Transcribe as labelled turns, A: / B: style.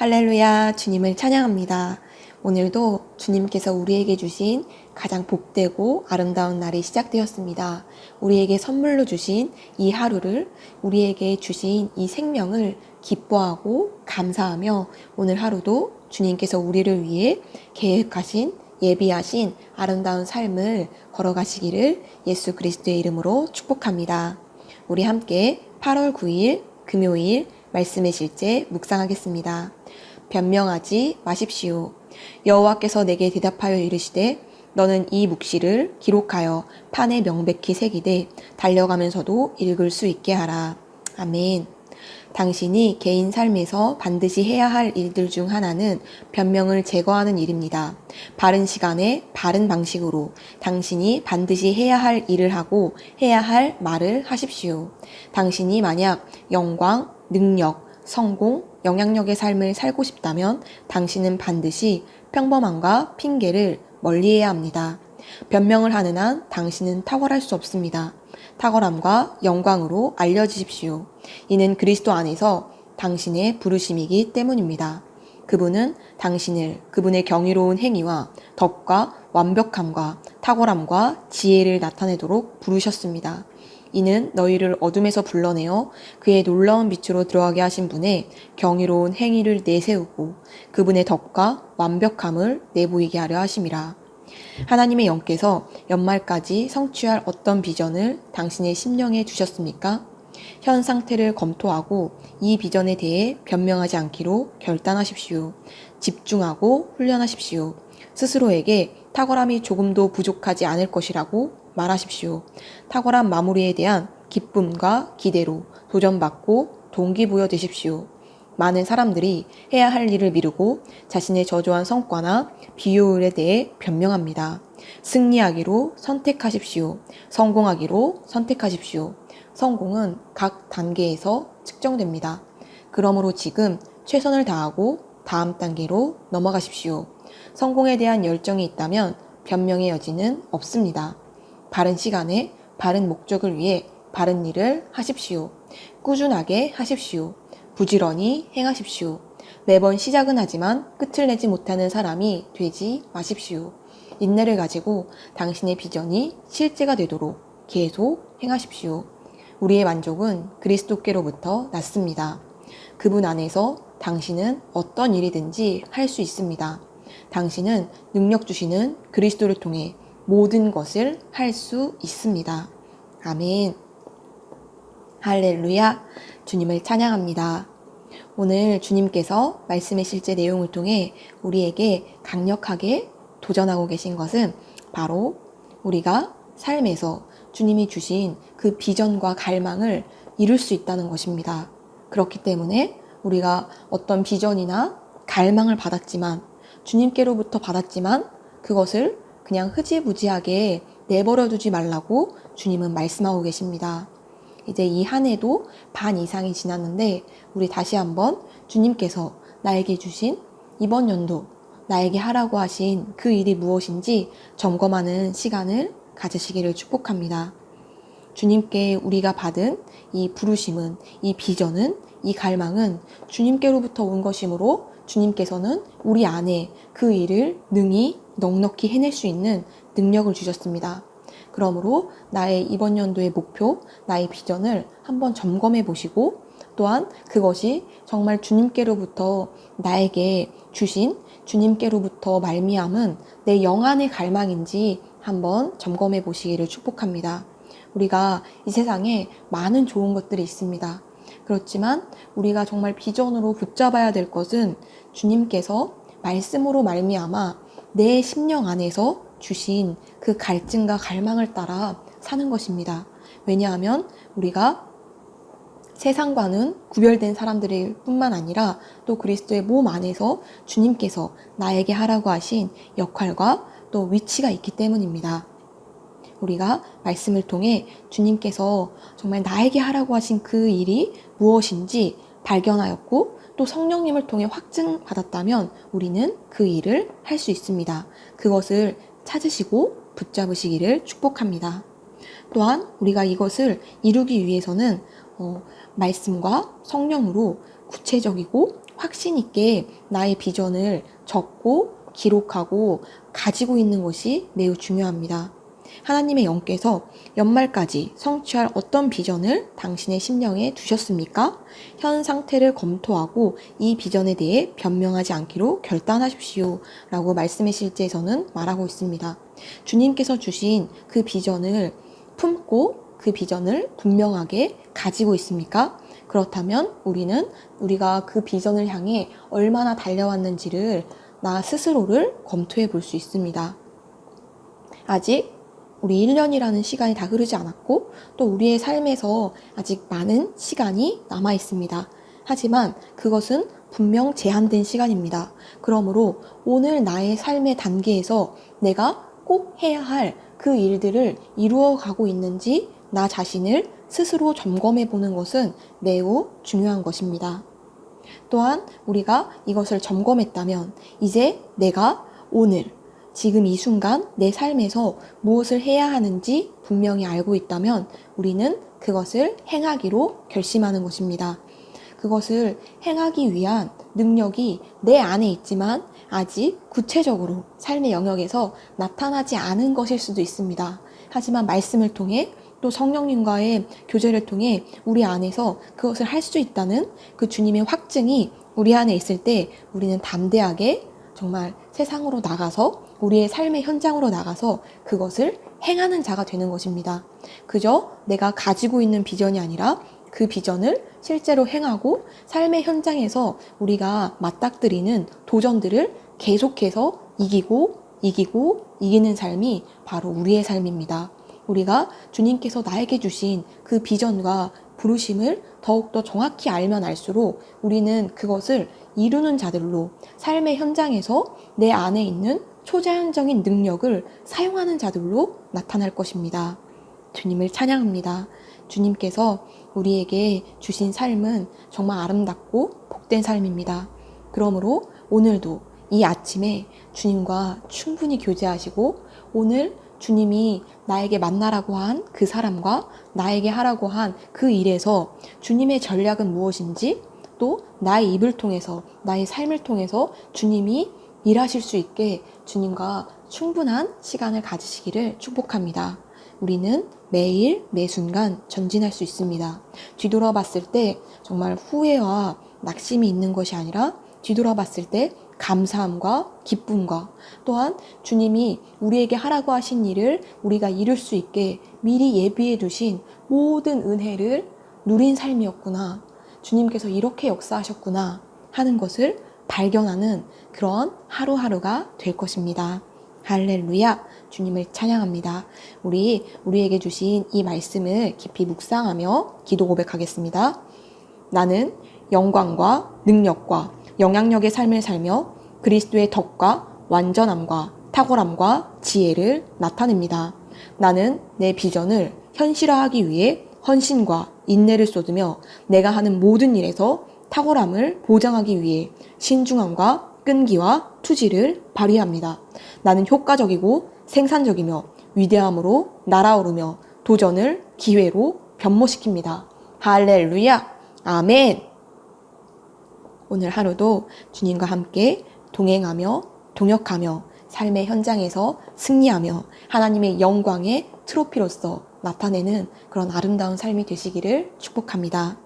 A: 할렐루야, 주님을 찬양합니다. 오늘도 주님께서 우리에게 주신 가장 복되고 아름다운 날이 시작되었습니다. 우리에게 선물로 주신 이 하루를, 우리에게 주신 이 생명을 기뻐하고 감사하며 오늘 하루도 주님께서 우리를 위해 계획하신 예비하신 아름다운 삶을 걸어가시기를 예수 그리스도의 이름으로 축복합니다. 우리 함께 8월 9일 금요일 말씀의 실제 묵상하겠습니다. 변명하지 마십시오. 여호와께서 내게 대답하여 이르시되 너는 이 묵시를 기록하여 판에 명백히 새기되 달려가면서도 읽을 수 있게 하라. 아멘. 당신이 개인 삶에서 반드시 해야 할 일들 중 하나는 변명을 제거하는 일입니다. 바른 시간에 바른 방식으로 당신이 반드시 해야 할 일을 하고 해야 할 말을 하십시오. 당신이 만약 영광, 능력, 성공, 영향력의 삶을 살고 싶다면 당신은 반드시 평범함과 핑계를 멀리해야 합니다. 변명을 하는 한 당신은 탁월할 수 없습니다. 탁월함과 영광으로 알려지십시오. 이는 그리스도 안에서 당신의 부르심이기 때문입니다. 그분은 당신을 그분의 경이로운 행위와 덕과 완벽함과 탁월함과 지혜를 나타내도록 부르셨습니다. 이는 너희를 어둠에서 불러내어 그의 놀라운 빛으로 들어가게 하신 분의 경이로운 행위를 내세우고 그분의 덕과 완벽함을 내보이게 하려 하심이라. 하나님의 영께서 연말까지 성취할 어떤 비전을 당신의 심령에 주셨습니까? 현 상태를 검토하고 이 비전에 대해 변명하지 않기로 결단하십시오. 집중하고 훈련하십시오. 스스로에게 탁월함이 조금도 부족하지 않을 것이라고 말하십시오. 탁월한 마무리에 대한 기쁨과 기대로 도전받고 동기부여 되십시오. 많은 사람들이 해야 할 일을 미루고 자신의 저조한 성과나 비효율에 대해 변명합니다. 승리하기로 선택하십시오. 성공하기로 선택하십시오. 성공은 각 단계에서 측정됩니다. 그러므로 지금 최선을 다하고 다음 단계로 넘어가십시오. 성공에 대한 열정이 있다면 변명의 여지는 없습니다. 바른 시간에 바른 목적을 위해 바른 일을 하십시오. 꾸준하게 하십시오. 부지런히 행하십시오. 매번 시작은 하지만 끝을 내지 못하는 사람이 되지 마십시오. 인내를 가지고 당신의 비전이 실제가 되도록 계속 행하십시오. 우리의 만족은 그리스도께로부터 났습니다. 그분 안에서 당신은 어떤 일이든지 할 수 있습니다. 당신은 능력 주시는 그리스도를 통해 모든 것을 할 수 있습니다. 아멘. 할렐루야. 주님을 찬양합니다. 오늘 주님께서 말씀의 실제 내용을 통해 우리에게 강력하게 도전하고 계신 것은 바로 우리가 삶에서 주님이 주신 그 비전과 갈망을 이룰 수 있다는 것입니다. 그렇기 때문에 우리가 어떤 비전이나 갈망을 받았지만 주님께로부터 받았지만 그것을 그냥 흐지부지하게 내버려 두지 말라고 주님은 말씀하고 계십니다. 이제 이 한 해도 반 이상이 지났는데 우리 다시 한번 주님께서 나에게 주신 이번 연도 나에게 하라고 하신 그 일이 무엇인지 점검하는 시간을 가지시기를 축복합니다. 주님께 우리가 받은 이 부르심은, 이 비전은, 이 갈망은 주님께로부터 온 것이므로 주님께서는 우리 안에 그 일을 능히 넉넉히 해낼 수 있는 능력을 주셨습니다. 그러므로 나의 이번 연도의 목표, 나의 비전을 한번 점검해 보시고 또한 그것이 정말 주님께로부터 나에게 주신 주님께로부터 말미암은 내 영안의 갈망인지 한번 점검해 보시기를 축복합니다. 우리가 이 세상에 많은 좋은 것들이 있습니다. 그렇지만 우리가 정말 비전으로 붙잡아야 될 것은 주님께서 말씀으로 말미암아 내 심령 안에서 주신 그 갈증과 갈망을 따라 사는 것입니다. 왜냐하면 우리가 세상과는 구별된 사람들일 뿐만 아니라 또 그리스도의 몸 안에서 주님께서 나에게 하라고 하신 역할과 또 위치가 있기 때문입니다. 우리가 말씀을 통해 주님께서 정말 나에게 하라고 하신 그 일이 무엇인지 발견하였고 또 성령님을 통해 확증받았다면 우리는 그 일을 할 수 있습니다. 그것을 찾으시고 붙잡으시기를 축복합니다. 또한 우리가 이것을 이루기 위해서는 말씀과 성령으로 구체적이고 확신 있게 나의 비전을 적고 기록하고 가지고 있는 것이 매우 중요합니다. 하나님의 영께서 연말까지 성취할 어떤 비전을 당신의 심령에 두셨습니까? 현 상태를 검토하고 이 비전에 대해 변명하지 않기로 결단하십시오. 라고 말씀의 실제에서는 말하고 있습니다. 주님께서 주신 그 비전을 품고 그 비전을 분명하게 가지고 있습니까? 그렇다면 우리가 그 비전을 향해 얼마나 달려왔는지를 나 스스로를 검토해 볼 수 있습니다. 아직 우리 1년이라는 시간이 다 흐르지 않았고 또 우리의 삶에서 아직 많은 시간이 남아 있습니다. 하지만 그것은 분명 제한된 시간입니다. 그러므로 오늘 나의 삶의 단계에서 내가 꼭 해야 할 그 일들을 이루어 가고 있는지 나 자신을 스스로 점검해 보는 것은 매우 중요한 것입니다. 또한 우리가 이것을 점검했다면 이제 내가 오늘 지금 이 순간 내 삶에서 무엇을 해야 하는지 분명히 알고 있다면 우리는 그것을 행하기로 결심하는 것입니다. 그것을 행하기 위한 능력이 내 안에 있지만 아직 구체적으로 삶의 영역에서 나타나지 않은 것일 수도 있습니다. 하지만 말씀을 통해 또 성령님과의 교제를 통해 우리 안에서 그것을 할 수 있다는 그 주님의 확증이 우리 안에 있을 때 우리는 담대하게 정말 세상으로 나가서 우리의 삶의 현장으로 나가서 그것을 행하는 자가 되는 것입니다. 그저 내가 가지고 있는 비전이 아니라 그 비전을 실제로 행하고 삶의 현장에서 우리가 맞닥뜨리는 도전들을 계속해서 이기는 삶이 바로 우리의 삶입니다. 우리가 주님께서 나에게 주신 그 비전과 부르심을 더욱더 정확히 알면 알수록 우리는 그것을 이루는 자들로 삶의 현장에서 내 안에 있는 초자연적인 능력을 사용하는 자들로 나타날 것입니다. 주님을 찬양합니다. 주님께서 우리에게 주신 삶은 정말 아름답고 복된 삶입니다. 그러므로 오늘도 이 아침에 주님과 충분히 교제하시고 오늘 주님이 나에게 만나라고 한 그 사람과 나에게 하라고 한 그 일에서 주님의 전략은 무엇인지 또 나의 입을 통해서 나의 삶을 통해서 주님이 일하실 수 있게 주님과 충분한 시간을 가지시기를 축복합니다. 우리는 매일 매순간 전진할 수 있습니다. 뒤돌아봤을 때 정말 후회와 낙심이 있는 것이 아니라 뒤돌아봤을 때 감사함과 기쁨과 또한 주님이 우리에게 하라고 하신 일을 우리가 이룰 수 있게 미리 예비해 두신 모든 은혜를 누린 삶이었구나. 주님께서 이렇게 역사하셨구나 하는 것을 발견하는 그런 하루하루가 될 것입니다. 할렐루야. 주님을 찬양합니다. 우리에게 주신 이 말씀을 깊이 묵상하며 기도 고백하겠습니다. 나는 영광과 능력과 영향력의 삶을 살며 그리스도의 덕과 완전함과 탁월함과 지혜를 나타냅니다. 나는 내 비전을 현실화하기 위해 헌신과 인내를 쏟으며 내가 하는 모든 일에서 탁월함을 보장하기 위해 신중함과 끈기와 투지를 발휘합니다. 나는 효과적이고 생산적이며 위대함으로 날아오르며 도전을 기회로 변모시킵니다. 할렐루야! 아멘! 오늘 하루도 주님과 함께 동행하며 동역하며 삶의 현장에서 승리하며 하나님의 영광의 트로피로서 나타내는 그런 아름다운 삶이 되시기를 축복합니다.